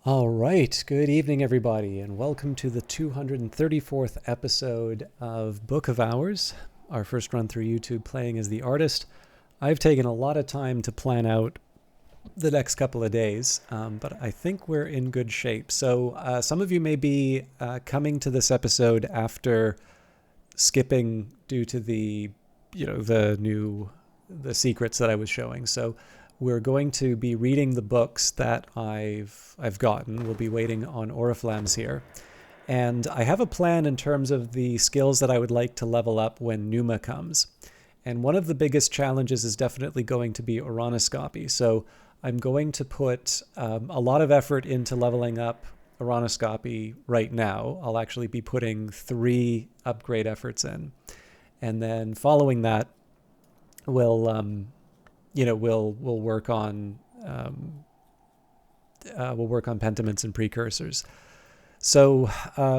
All right, good evening, everybody, and welcome to the 234th episode of Book of Hours, our first run through YouTube playing as the artist. I've taken a lot of time to plan out the next couple of days, but I think we're in good shape. So some of you may be coming to this episode after skipping due to the secrets that I was showing. So we're going to be reading the books that I've gotten. We'll be waiting on Oriflamme's here. And I have a plan in terms of the skills that I would like to level up when Numa comes. And one of the biggest challenges is definitely going to be Oronoscopy. So I'm going to put a lot of effort into leveling up Oronoscopy right now. I'll actually be putting 3 upgrade efforts in. And then following that, we'll work on pentiments and precursors. So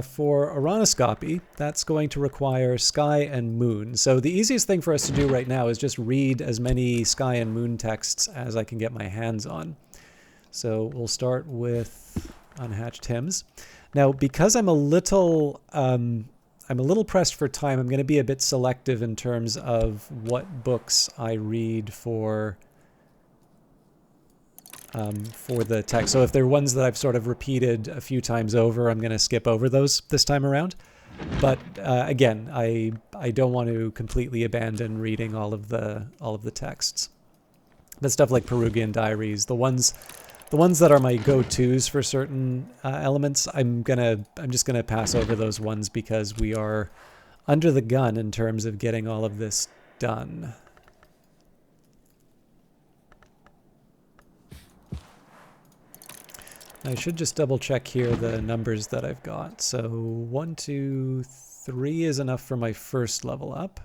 for Oronoscopy, that's going to require Sky and Moon. So the easiest thing for us to do right now is just read as many Sky and Moon texts as I can get my hands on. So we'll start with Unhatched Hymns. Now, because I'm a little pressed for time, I'm going to be a bit selective in terms of what books I read for the text. So if they're ones that I've sort of repeated a few times over, I'm going to skip over those this time around. But again, I don't want to completely abandon reading all of the texts. But stuff like Perugian Diaries, the ones that are my go-tos for certain elements, I'm just gonna pass over those ones because we are under the gun in terms of getting all of this done. I should just double check here the numbers that I've got. So 1, 2, 3 is enough for my first level up.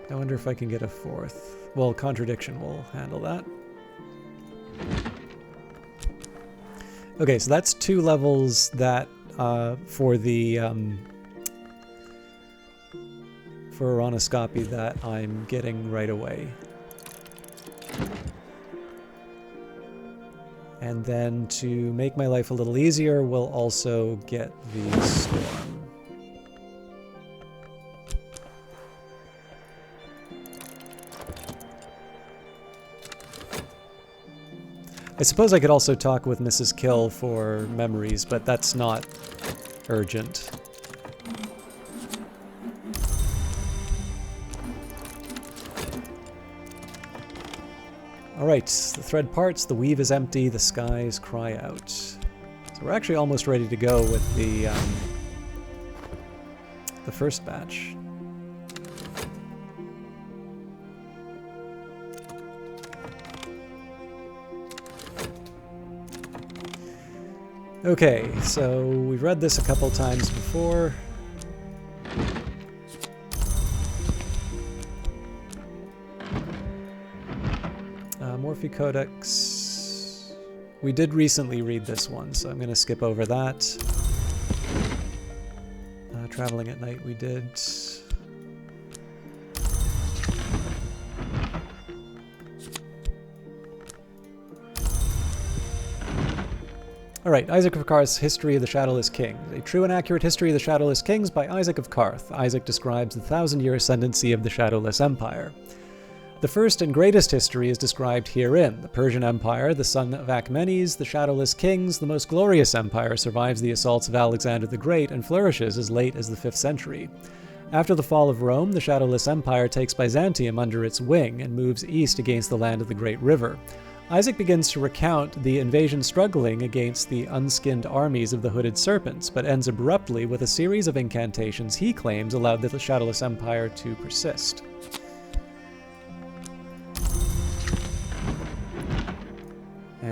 I wonder if I can get a 4th. Well, Contradiction will handle that. Okay, so that's 2 levels that for Oronoscopy that I'm getting right away. And then to make my life a little easier, we'll also get the Storm. I suppose I could also talk with Mrs. Kill for memories, but that's not urgent. Alright, the thread parts, the weave is empty, the skies cry out. So we're actually almost ready to go with the first batch. Okay, so we've read this a couple times before. Morphe Codex. We did recently read this one, so I'm going to skip over that. Traveling at Night we did. All right, Isaac of Karth's History of the Shadowless Kings. A true and accurate history of the Shadowless Kings by Isaac of Karth. Isaac describes the 1,000-year ascendancy of the Shadowless Empire. The first and greatest history is described herein. The Persian Empire, the son of Achaemenes, the Shadowless Kings, the most glorious empire, survives the assaults of Alexander the Great and flourishes as late as the 5th century. After the fall of Rome, the Shadowless Empire takes Byzantium under its wing and moves east against the land of the Great River. Isaac begins to recount the invasion struggling against the unskinned armies of the Hooded Serpents, but ends abruptly with a series of incantations he claims allowed the Shadowless Empire to persist.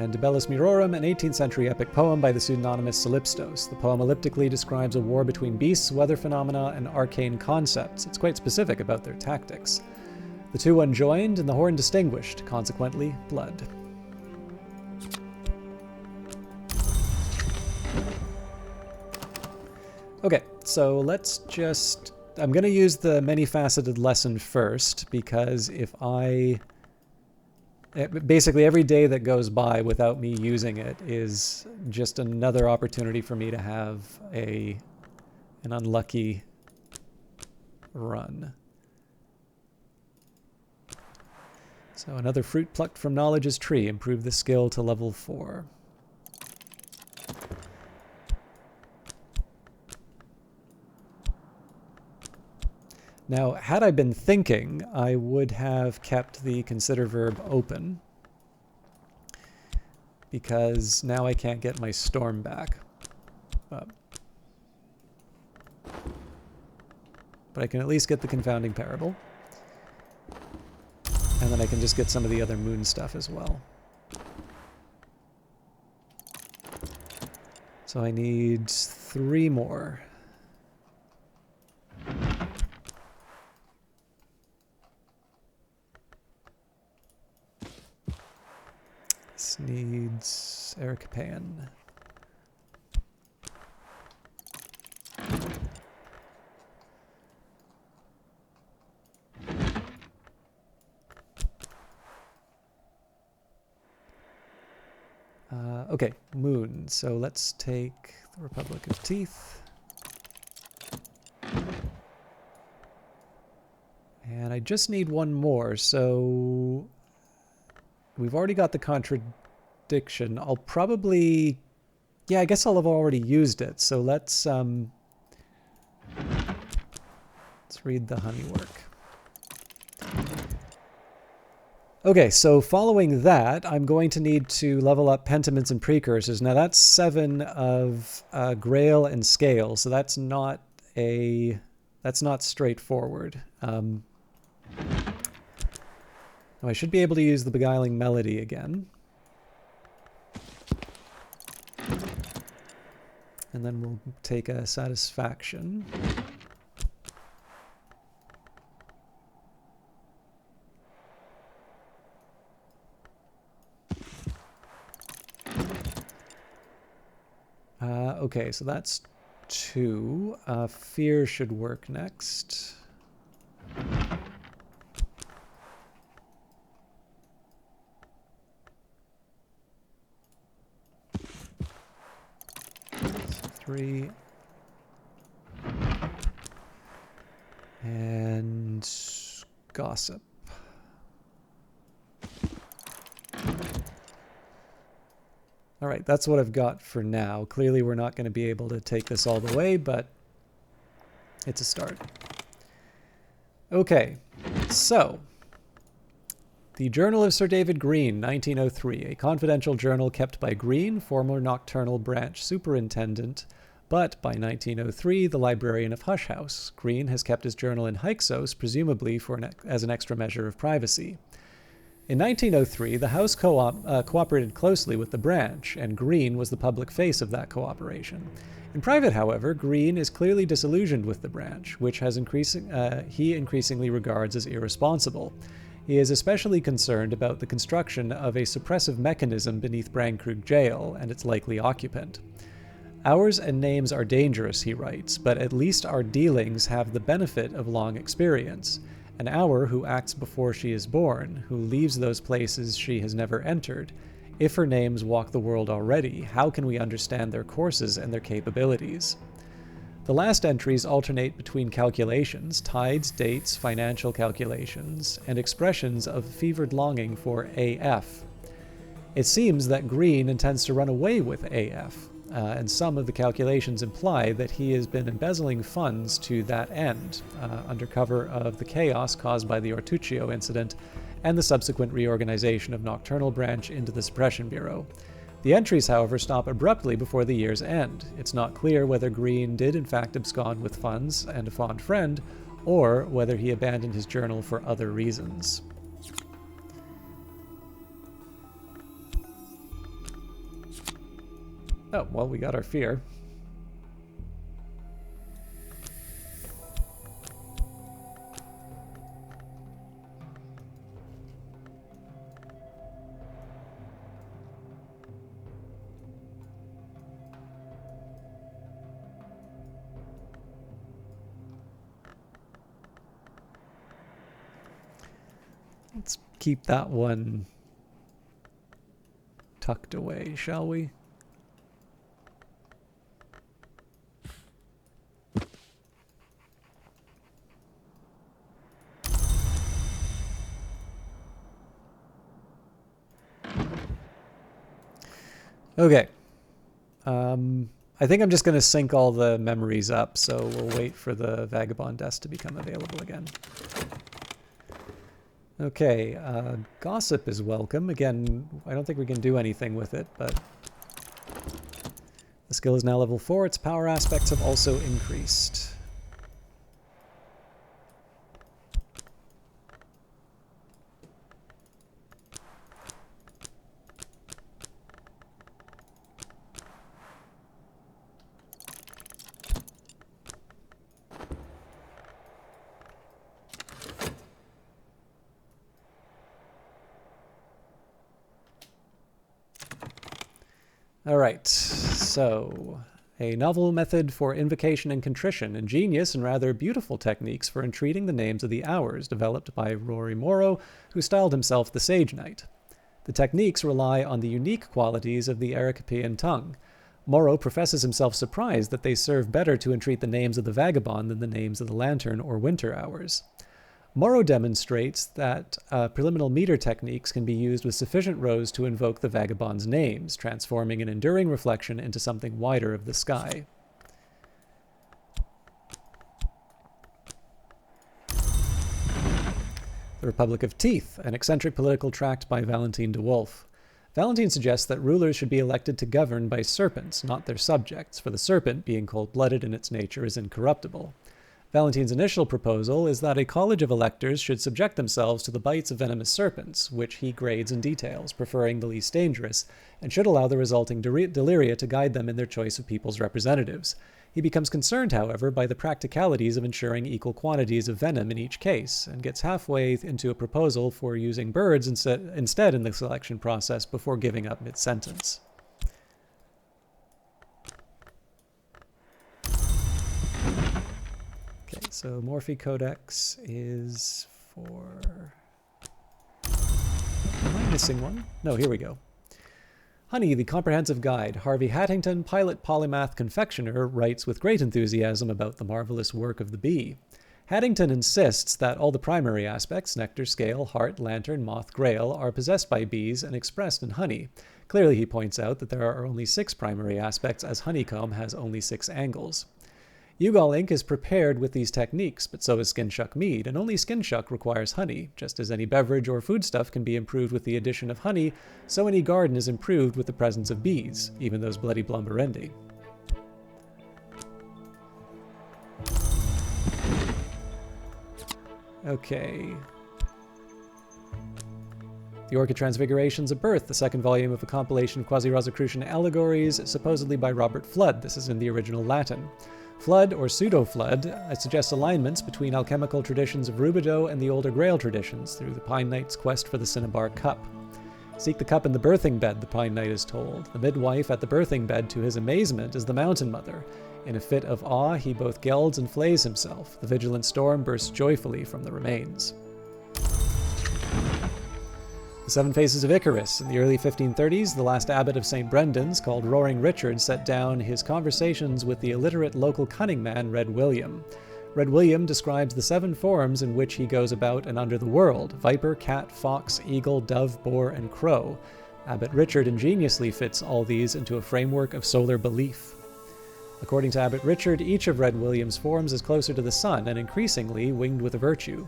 And De Bellis Murorum, an 18th century epic poem by the pseudonymous Solipstos. The poem elliptically describes a war between beasts, weather phenomena, and arcane concepts. It's quite specific about their tactics. The two unjoined and the horn distinguished, consequently, blood. Okay, so let's just... I'm going to use the many-faceted lesson first, because if I... Basically, every day that goes by without me using it is just another opportunity for me to have an unlucky run. So another fruit plucked from knowledge's tree. Improve the skill to level 4. Now, had I been thinking, I would have kept the consider verb open, because now I can't get my storm back. But I can at least get the confounding parable. And then I can just get some of the other moon stuff as well. So I need 3 more. This needs Ericapan. Okay, moon. So let's take the Republic of Teeth. And I just need 1 more, so we've already got the contradiction. I'll probably... Yeah, I guess I'll have already used it, so let's read the honeywork. Okay, so following that, I'm going to need to level up pentaments and precursors. Now that's 7 of Grail and Scale, so that's not straightforward. I should be able to use the Beguiling Melody again. And then we'll take a Satisfaction. Okay, so that's 2. Fear should work next. So 3. And Gossip. All right, that's what I've got for now. Clearly, we're not going to be able to take this all the way, but it's a start. Okay, so the Journal of Sir David Green, 1903, a confidential journal kept by Green, former Nocturnal Branch Superintendent, but by 1903, the librarian of Hush House. Green has kept his journal in Hyksos, presumably as an extra measure of privacy. In 1903, the House cooperated closely with the branch, and Green was the public face of that cooperation. In private, however, Green is clearly disillusioned with the branch, which he increasingly regards as irresponsible. He is especially concerned about the construction of a suppressive mechanism beneath Brangkrug Jail and its likely occupant. Hours and names are dangerous, he writes, but at least our dealings have the benefit of long experience. An hour who acts before she is born, who leaves those places she has never entered. If her names walk the world already, how can we understand their courses and their capabilities? The last entries alternate between calculations, tides, dates, financial calculations, and expressions of fevered longing for AF. It seems that Green intends to run away with AF, and some of the calculations imply that he has been embezzling funds to that end, under cover of the chaos caused by the Ortuccio incident and the subsequent reorganization of Nocturnal Branch into the Suppression Bureau. The entries, however, stop abruptly before the year's end. It's not clear whether Green did in fact abscond with funds and a fond friend, or whether he abandoned his journal for other reasons. Oh, well, we got our fear. Let's keep that one tucked away, shall we? Okay. I think I'm just going to sync all the memories up, so we'll wait for the Vagabondess to become available again. Okay, Gossip is welcome. Again, I don't think we can do anything with it, but the skill is now level 4. Its power aspects have also increased. All right, so a novel method for invocation and contrition, ingenious and rather beautiful techniques for entreating the names of the hours, developed by Rory Morrow, who styled himself the Sage Knight. The techniques rely on the unique qualities of the Arecapean tongue. Morrow professes himself surprised that they serve better to entreat the names of the vagabond than the names of the lantern or winter hours. Morrow demonstrates that preliminal meter techniques can be used with sufficient rows to invoke the vagabond's names, transforming an enduring reflection into something wider of the sky. The Republic of Teeth, an eccentric political tract by Valentine de Wolfe. Valentine suggests that rulers should be elected to govern by serpents, not their subjects, for the serpent, being cold-blooded in its nature, is incorruptible. Valentine's initial proposal is that a college of electors should subject themselves to the bites of venomous serpents, which he grades and details, preferring the least dangerous, and should allow the resulting deliria to guide them in their choice of people's representatives. He becomes concerned, however, by the practicalities of ensuring equal quantities of venom in each case, and gets halfway into a proposal for using birds instead in the selection process before giving up mid-sentence. Okay, so Morphe Codex is for... Am I missing one? No, here we go. Honey, the Comprehensive Guide. Harvey Hattington, pilot, polymath, confectioner, writes with great enthusiasm about the marvelous work of the bee. Hattington insists that all the primary aspects, nectar, scale, heart, lantern, moth, grail, are possessed by bees and expressed in honey. Clearly, he points out that there are only 6 primary aspects, as honeycomb has only 6 angles. Ugal ink is prepared with these techniques, but so is Skinshuck mead, and only Skinshuck requires honey. Just as any beverage or foodstuff can be improved with the addition of honey, so any garden is improved with the presence of bees, even those bloody blumberendi. Okay. The Orchid Transfigurations of Birth, the second volume of a compilation of quasi-Rosicrucian allegories, supposedly by Robert Flood. This is in the original Latin. Flood, or pseudo-Flood, suggests alignments between alchemical traditions of Rubidoux and the older Grail traditions through the Pine Knight's quest for the Cinnabar Cup. Seek the cup in the birthing bed, the Pine Knight is told. The midwife at the birthing bed, to his amazement, is the Mountain Mother. In a fit of awe, he both gelds and flays himself. The vigilant storm bursts joyfully from the remains. The Seven Faces of Icarus. In the early 1530s, the last abbot of St. Brendan's, called Roaring Richard, set down his conversations with the illiterate local cunning man, Red William. Red William describes the 7 forms in which he goes about and under the world: viper, cat, fox, eagle, dove, boar, and crow. Abbot Richard ingeniously fits all these into a framework of solar belief. According to Abbot Richard, each of Red William's forms is closer to the sun and increasingly winged with a virtue.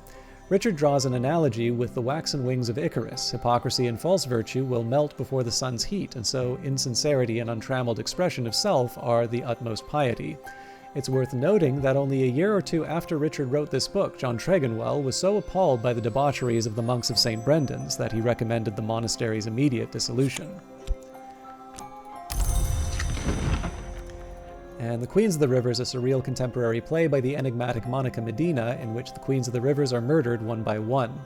Richard draws an analogy with the waxen wings of Icarus. Hypocrisy and false virtue will melt before the sun's heat, and so insincerity and untrammeled expression of self are the utmost piety. It's worth noting that only a year or 2 after Richard wrote this book, John Tregonwell was so appalled by the debaucheries of the monks of St. Brendan's that he recommended the monastery's immediate dissolution. And The Queens of the Rivers, a surreal contemporary play by the enigmatic Monica Medina, in which the Queens of the Rivers are murdered one by one.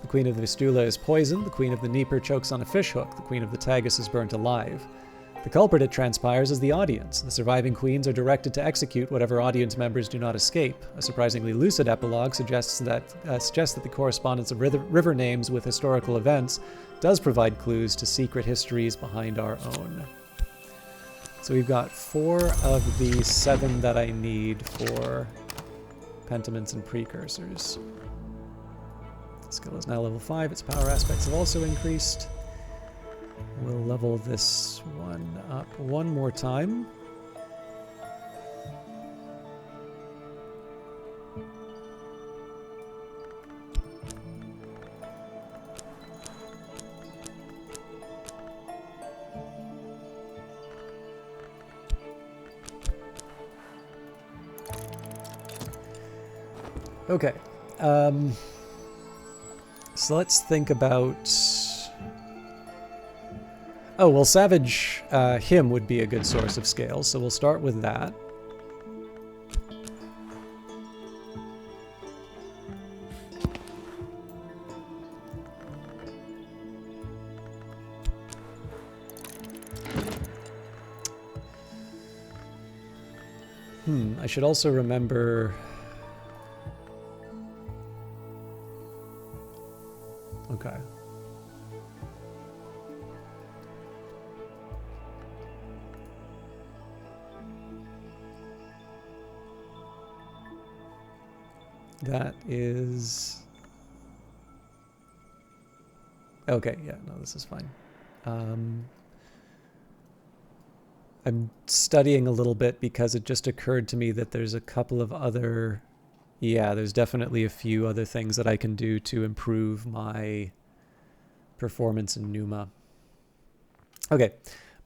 The Queen of the Vistula is poisoned, the Queen of the Dnieper chokes on a fishhook, the Queen of the Tagus is burnt alive. The culprit, it transpires, is the audience. The surviving queens are directed to execute whatever audience members do not escape. A surprisingly lucid epilogue suggests that the correspondence of river names with historical events does provide clues to secret histories behind our own. So we've got 4 of the 7 that I need for pentiments and precursors. Skill is now level 5. Its power aspects have also increased. We'll level this one up one more time. Okay. So let's think about... Oh, well, Savage Hymn would be a good source of scales, so we'll start with that. I should also remember... Okay. That is... Okay, yeah, no, this is fine. I'm studying a little bit because it just occurred to me that there's a couple of other... Yeah, there's definitely a few other things that I can do to improve my performance in Numa. Okay,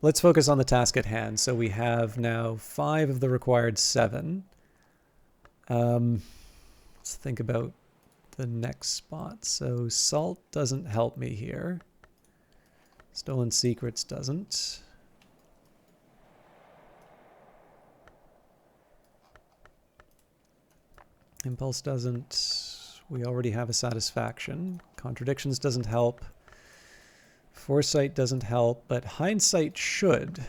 let's focus on the task at hand. So we have now 5 of the required 7. Let's think about the next spot. So Salt doesn't help me here. Stolen Secrets doesn't. Impulse doesn't. We already have a Satisfaction. Contradictions doesn't help. Foresight doesn't help, but Hindsight should.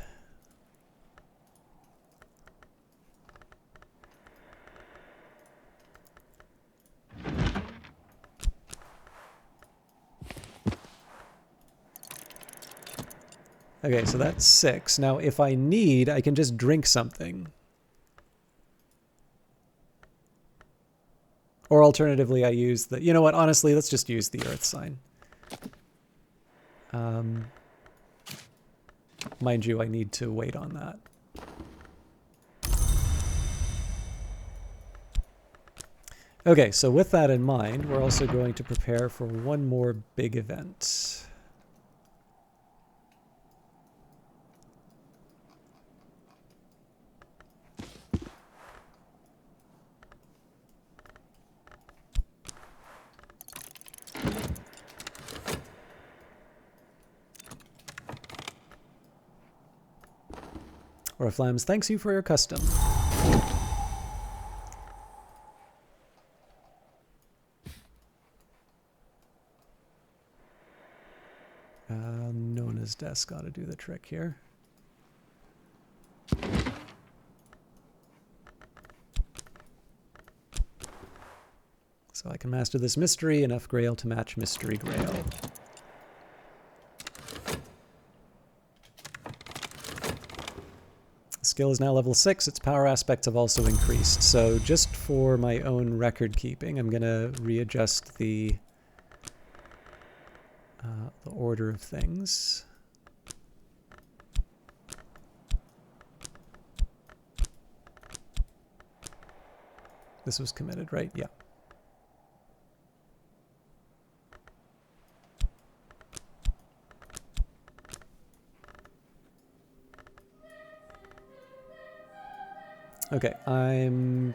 Okay, so that's 6. Now, if I need, I can just drink something. Or alternatively, I use the... You know what? Honestly, let's just use the Earth sign. Mind you, I need to wait on that. Okay, so with that in mind, we're also going to prepare for one more big event. Oriflammes thanks you for your custom. Nona's desk ought to do the trick here. So I can master this mystery, enough Grail to match Mystery Grail. Skill is now level 6. Its power aspects have also increased. So just for my own record keeping, I'm going to readjust the order of things. This was committed, right? Yeah. Okay, my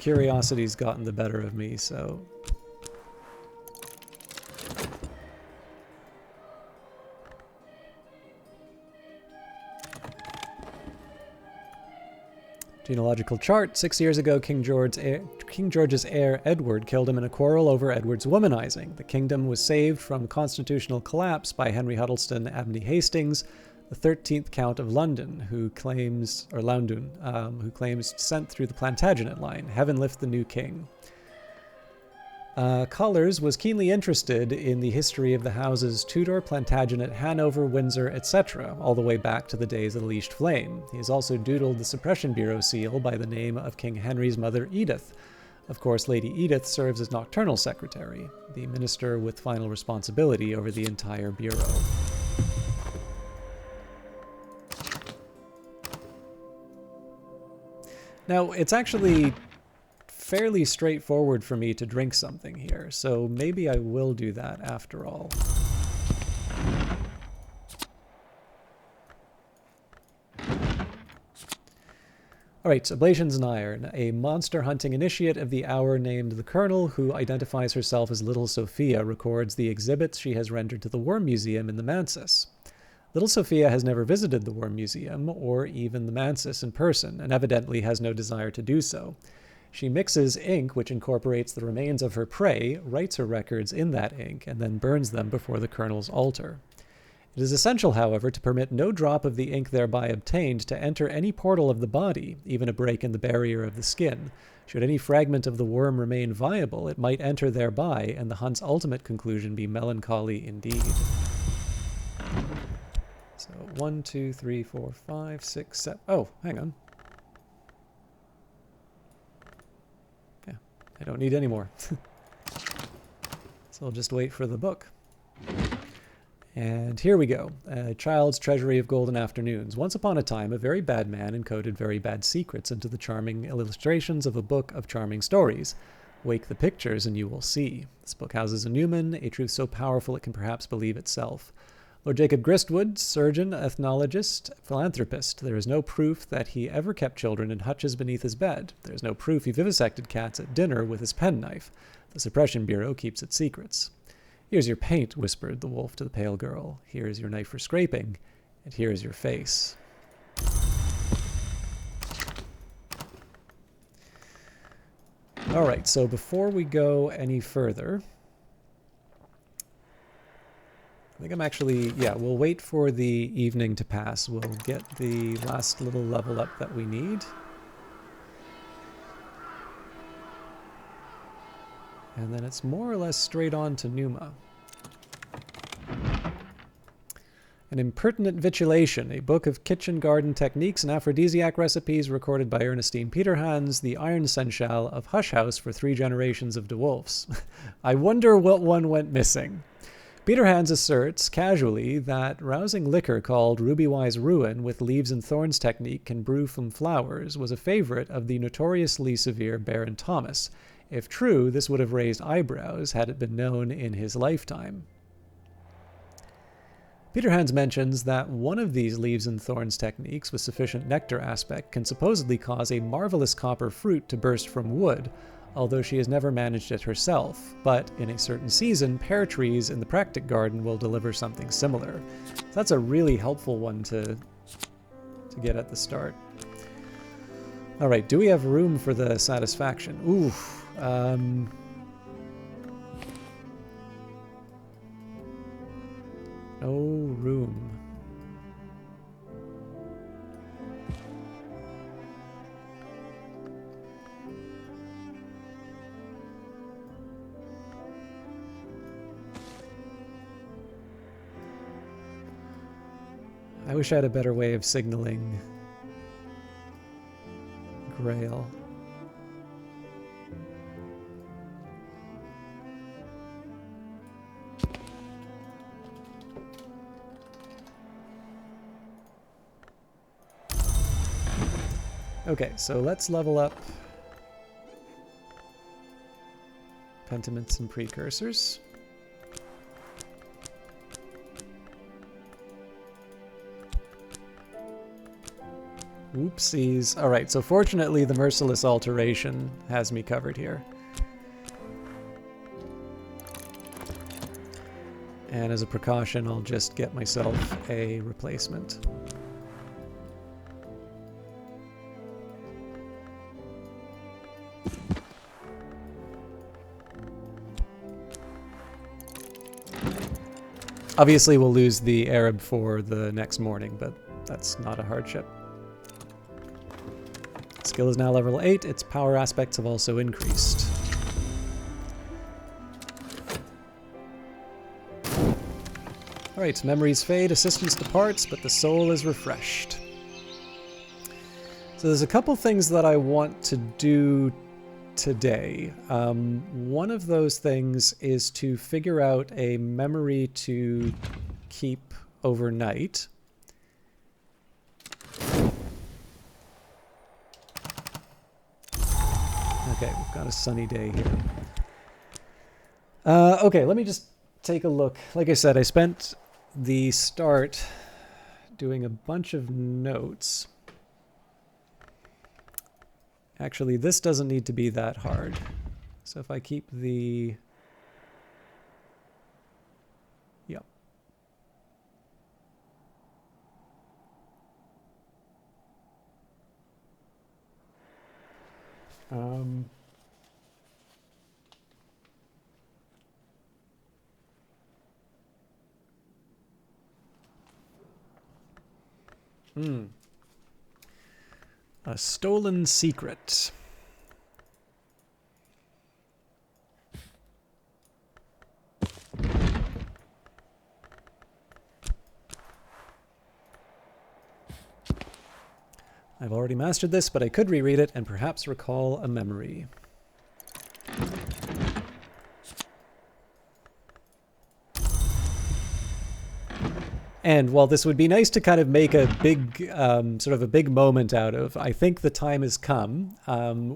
curiosity's gotten the better of me, so... Genealogical chart. 6 years ago, King George's heir Edward killed him in a quarrel over Edward's womanizing. The kingdom was saved from constitutional collapse by Henry Huddleston Abney Hastings, the 13th Count of London, who claims descent through the Plantagenet line. Heaven lift the new king. Collars was keenly interested in the history of the houses Tudor, Plantagenet, Hanover, Windsor, etc., all the way back to the days of the Leashed Flame. He has also doodled the Suppression Bureau seal by the name of King Henry's mother, Edith. Of course, Lady Edith serves as nocturnal secretary, the minister with final responsibility over the entire bureau. Now, it's actually fairly straightforward for me to drink something here, so maybe I will do that after all. Alright, Oblations and Iron, a monster hunting initiate of the hour named the Colonel, who identifies herself as Little Sophia, records the exhibits she has rendered to the Worm Museum in the Mansis. Little Sophia has never visited the Worm Museum, or even the Mansis in person, and evidently has no desire to do so. She mixes ink which incorporates the remains of her prey, writes her records in that ink, and then burns them before the Colonel's altar. It is essential, however, to permit no drop of the ink thereby obtained to enter any portal of the body, even a break in the barrier of the skin. Should any fragment of the worm remain viable, it might enter thereby, and the hunt's ultimate conclusion be melancholy indeed. So 1, 2, 3, 4, 5, 6, 7... Oh, hang on. Yeah, I don't need any more. So I'll just wait for the book. And here we go. A Child's Treasury of Golden Afternoons. Once upon a time, a very bad man encoded very bad secrets into the charming illustrations of a book of charming stories. Wake the pictures and you will see. This book houses a Newman, a truth so powerful it can perhaps believe itself. Lord Jacob Gristwood, surgeon, ethnologist, philanthropist. There is no proof that he ever kept children in hutches beneath his bed. There is no proof he vivisected cats at dinner with his penknife. The Suppression Bureau keeps its secrets. Here's your paint, whispered the wolf to the pale girl. Here is your knife for scraping, and here is your face. All right, so before we go any further, I think I'm actually, yeah, we'll wait for the evening to pass. We'll get the last little level up that we need. And then it's more or less straight on to Numa. An Impertinent Vitulation, a book of kitchen garden techniques and aphrodisiac recipes recorded by Ernestine Peterhans, the Iron Seneschal of Hush House for 3 generations of DeWolfs. I wonder what one went missing. Peterhans asserts, casually, that rousing liquor called Ruby-Wise Ruin with leaves and thorns technique can brew from flowers was a favorite of the notoriously severe Baron Thomas. If true, this would have raised eyebrows had it been known in his lifetime. Peterhans mentions that one of these leaves and thorns techniques with sufficient nectar aspect can supposedly cause a marvelous copper fruit to burst from wood, although she has never managed it herself, but in a certain season, pear trees in the Practic Garden will deliver something similar. So that's a really helpful one to get at the start. All right, do we have room for the satisfaction? Ooh, no room. I wish I had a better way of signaling Grail. Okay, so let's level up pentiments and precursors. Oopsies. Alright, so fortunately the Merciless Alteration has me covered here. And as a precaution, I'll just get myself a replacement. Obviously, we'll lose the Arab for the next morning, but that's not a hardship. Skill is now level 8. Its power aspects have also increased. Alright, memories fade, assistance departs, but the soul is refreshed. So there's a couple things that I want to do today. One of those things is to figure out a memory to keep overnight. Okay, we've got a sunny day here. Okay, let me just take a look. Like I said, I spent the start doing a bunch of notes. Actually, this doesn't need to be that hard. So if I keep the... Yep. A stolen secret. I've already mastered this, but I could reread it and perhaps recall a memory. And while this would be nice to kind of make a big, sort of a big moment out of, I think the time has come.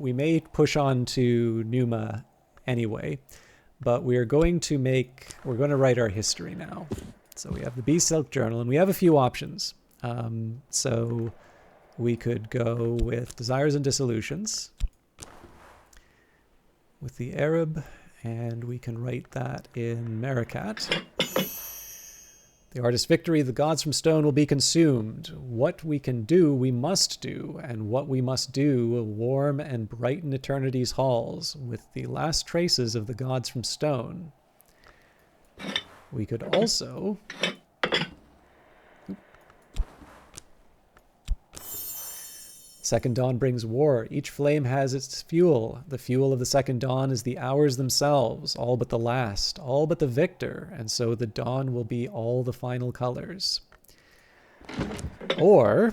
We may push on to Numa anyway, but we're going to write our history now. So we have the Bee Silk Journal, and we have a few options. So we could go with Desires and Dissolutions, with the Arab, and we can write that in Marikat. The artist's victory, the gods from stone will be consumed. What we can do, we must do, and what we must do will warm and brighten eternity's halls with the last traces of the gods from stone. We could also... Second dawn brings war. Each flame has its fuel. The fuel of the second dawn is the hours themselves, all but the last, all but the victor, and so the dawn will be all the final colors. Or...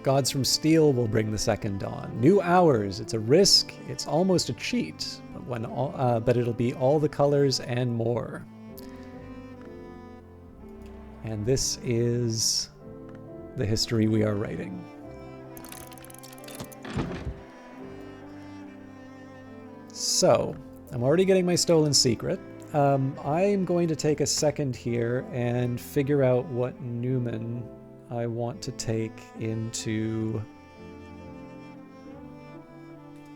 Gods from Steel will bring the second dawn. New hours. It's a risk. It's almost a cheat. But it'll be all the colors and more. And this is the history we are writing. So, I'm already getting my stolen secret. I'm going to take a second here and figure out what Newman I want to take into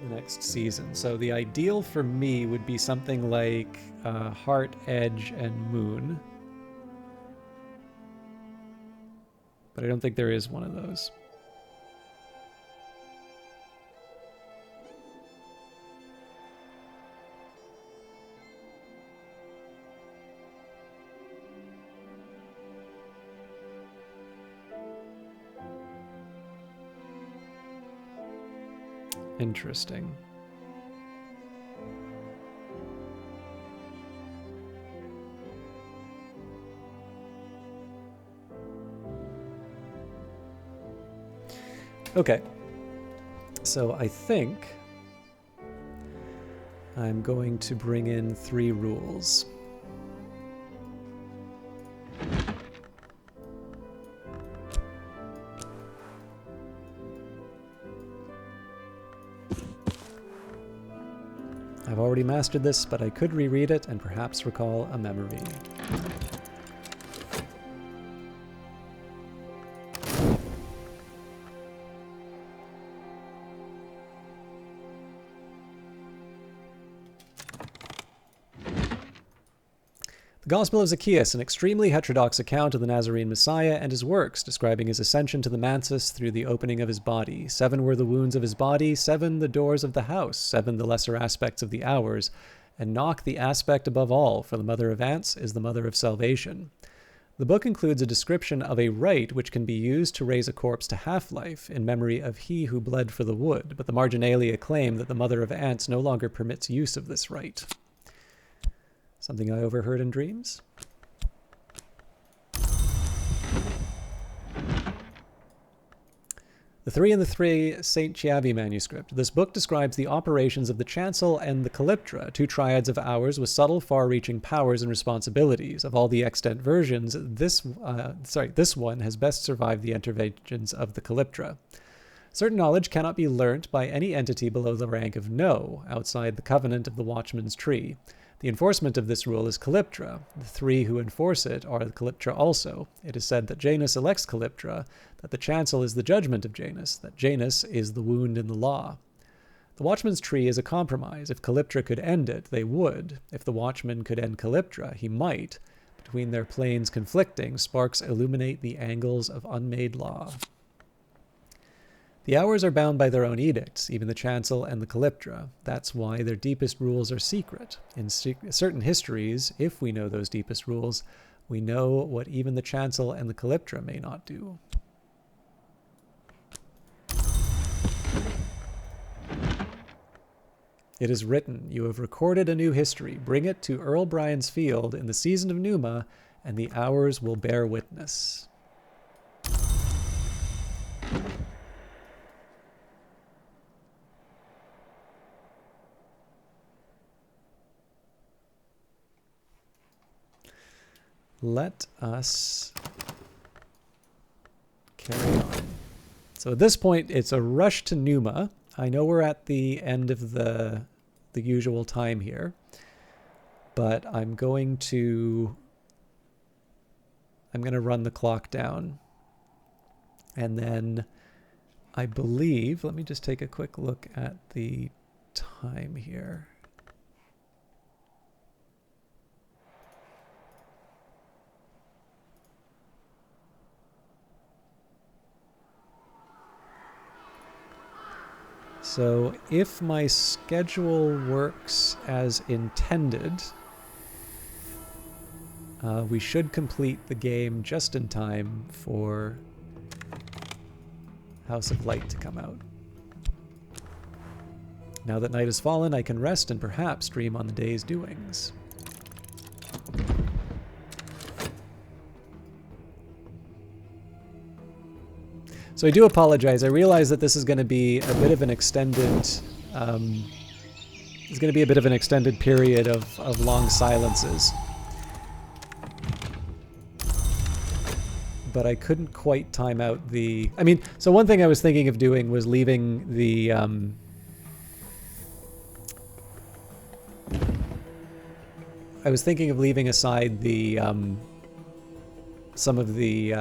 the next season. So the ideal for me would be something like Heart, Edge, and Moon. But I don't think there is one of those. Interesting. Okay. So I think I'm going to bring in 3 rules. I've already mastered this, but I could reread it and perhaps recall a memory. The Gospel of Zacchaeus, an extremely heterodox account of the Nazarene Messiah and his works, describing his ascension to the mansus through the opening of his body. 7 were the wounds of his body, 7 the doors of the house, 7 the lesser aspects of the hours, and knock the aspect above all, for the mother of ants is the mother of salvation. The book includes a description of a rite which can be used to raise a corpse to half-life in memory of he who bled for the wood, but the marginalia claim that the mother of ants no longer permits use of this rite. Something I overheard in dreams? The 3 and the 3 St. Chiavi manuscript. This book describes the operations of the chancel and the calyptra, 2 triads of hours with subtle, far-reaching powers and responsibilities. Of all the extant versions, this one has best survived the interventions of the calyptra. Certain knowledge cannot be learnt by any entity below the rank of no, outside the covenant of the watchman's tree. The enforcement of this rule is Calyptra. The 3 who enforce it are the Calyptra also. It is said that Janus elects Calyptra, that the chancel is the judgment of Janus, that Janus is the wound in the law. The watchman's tree is a compromise. If Calyptra could end it, they would. If the watchman could end Calyptra, he might. Between their planes conflicting, sparks illuminate the angles of unmade law. The hours are bound by their own edicts, even the chancel and the calyptra. That's why their deepest rules are secret. In certain histories, if we know those deepest rules, we know what even the chancel and the calyptra may not do. It is written, you have recorded a new history. Bring it to Earl Brian's field in the season of Numa, and the hours will bear witness. Let us carry on. So at this point, it's a rush to Numa. I know we're at the end of the usual time here, but I'm going to run the clock down. And then I believe, let me just take a quick look at the time here. So if my schedule works as intended, we should complete the game just in time for House of Light to come out. Now that night has fallen, I can rest and perhaps dream on the day's doings. So I do apologize. I realize that this is going to be a bit of an extended, period of long silences. But I couldn't quite time out the... so one thing I was thinking of doing was leaving the... I was thinking of leaving aside the... some of the...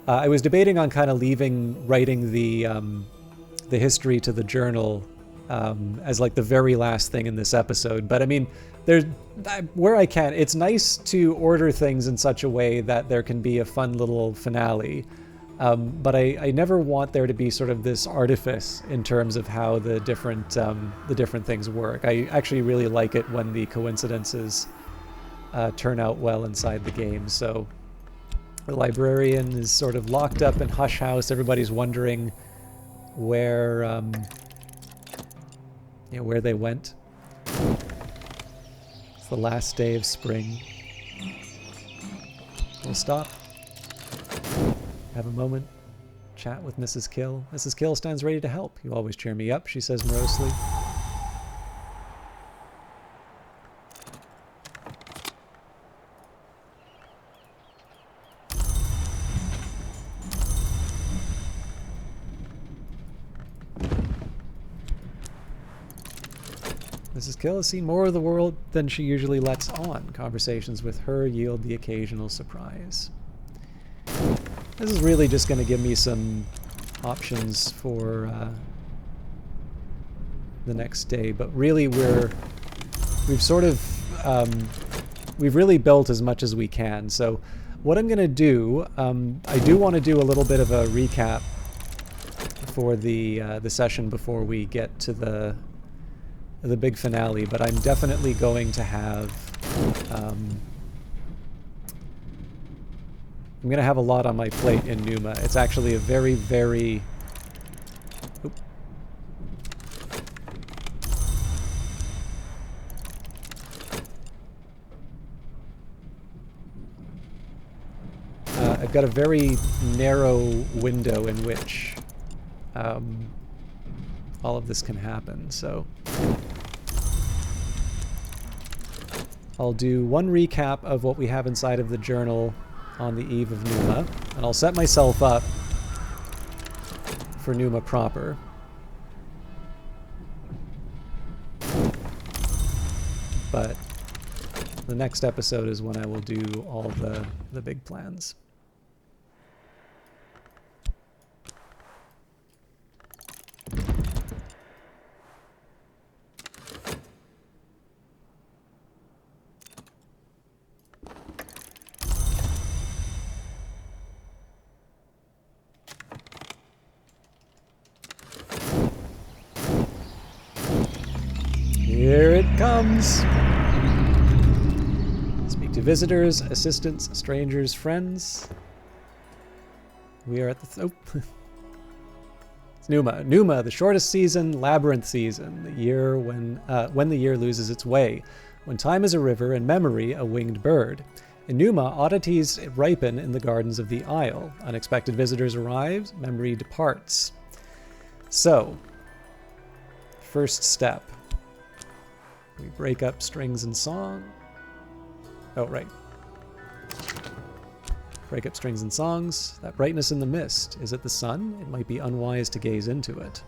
I was debating on kind of writing the history to the journal as like the very last thing in this episode. But where I can, it's nice to order things in such a way that there can be a fun little finale. But I never want there to be sort of this artifice in terms of how the different things work. I actually really like it when the coincidences turn out well inside the game. So the librarian is sort of locked up in Hush House. Everybody's wondering where they went. It's the last day of spring. We'll stop, have a moment, chat with Mrs. Kill. Mrs. Kill stands ready to help. You always cheer me up, she says morosely. Mrs. Kill has seen more of the world than she usually lets on. Conversations with her yield the occasional surprise. This is really just going to give me some options for the next day, but really we've sort of we've really built as much as we can. So what I'm going to do, I do want to do a little bit of a recap for the session before we get to the big finale, but I'm definitely going to have I'm going to have a lot on my plate in Numa. It's actually a very, very... I've got a very narrow window in which all of this can happen, so... I'll do one recap of what we have inside of the journal on the eve of Numa, and I'll set myself up for Numa proper. But the next episode is when I will do all the big plans. Here it comes! Speak to visitors, assistants, strangers, friends. We are at the... It's Numa. Numa, the shortest season, labyrinth season. The year when the year loses its way. When time is a river and memory a winged bird. In Numa, oddities ripen in the gardens of the Isle. Unexpected visitors arrive, memory departs. So, first step. We break up strings and song. Oh, right. Break up strings and songs. That brightness in the mist. Is it the sun? It might be unwise to gaze into it.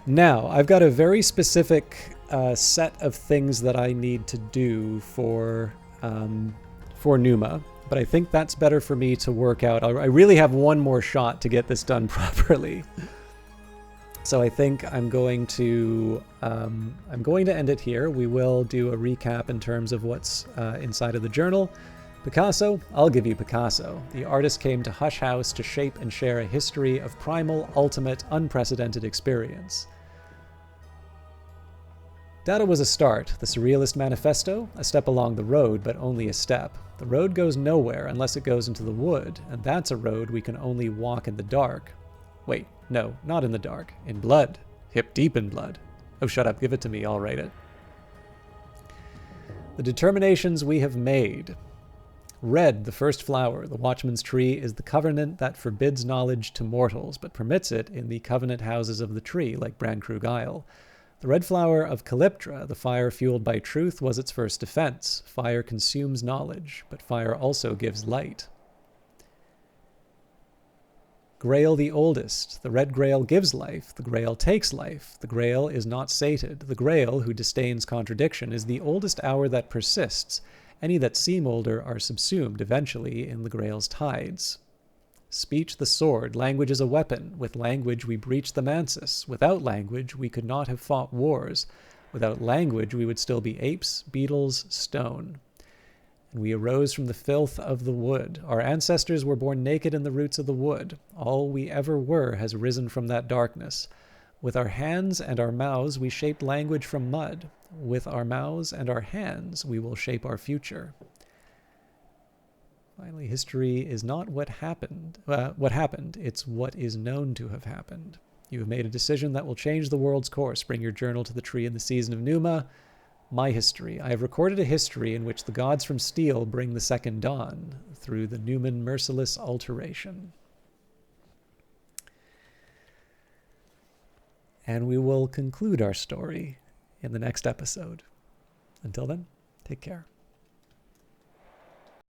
Now, I've got a very specific set of things that I need to do for Numa, but I think that's better for me to work out. I really have one more shot to get this done properly. So I think I'm going to end it here. We will do a recap in terms of what's inside of the journal. Picasso, I'll give you Picasso. The artist came to Hush House to shape and share a history of primal, ultimate, unprecedented experience. Data was a start, the Surrealist Manifesto, a step along the road, but only a step. The road goes nowhere unless it goes into the wood, and that's a road we can only walk in the dark. Wait, no, not in the dark. In blood. Hip deep in blood. Oh, shut up, give it to me, I'll write it. The determinations we have made. Red, the first flower, the watchman's tree, is the covenant that forbids knowledge to mortals, but permits it in the covenant houses of the tree, like Brandkrug Isle. The red flower of Calyptra, the fire fueled by truth, was its first defense. Fire consumes knowledge, but fire also gives light. Grail the oldest. The red grail gives life. The grail takes life. The grail is not sated. The grail, who disdains contradiction, is the oldest hour that persists. Any that seem older are subsumed eventually in the grail's tides. Speech the sword. Language is a weapon. With language we breach the mansis. Without language we could not have fought wars. Without language we would still be apes, beetles, stone. And we arose from the filth of the wood. Our ancestors were born naked in the roots of the wood. All we ever were has risen from that darkness. With our hands and our mouths we shaped language from mud. With our mouths and our hands we will shape our future. Finally, history is not what happened, it's what is known to have happened. You have made a decision that will change the world's course. Bring your journal to the tree in the season of Numa. My history. I have recorded a history in which the gods from steel bring the second dawn through the Numan merciless alteration. And we will conclude our story in the next episode. Until then, take care.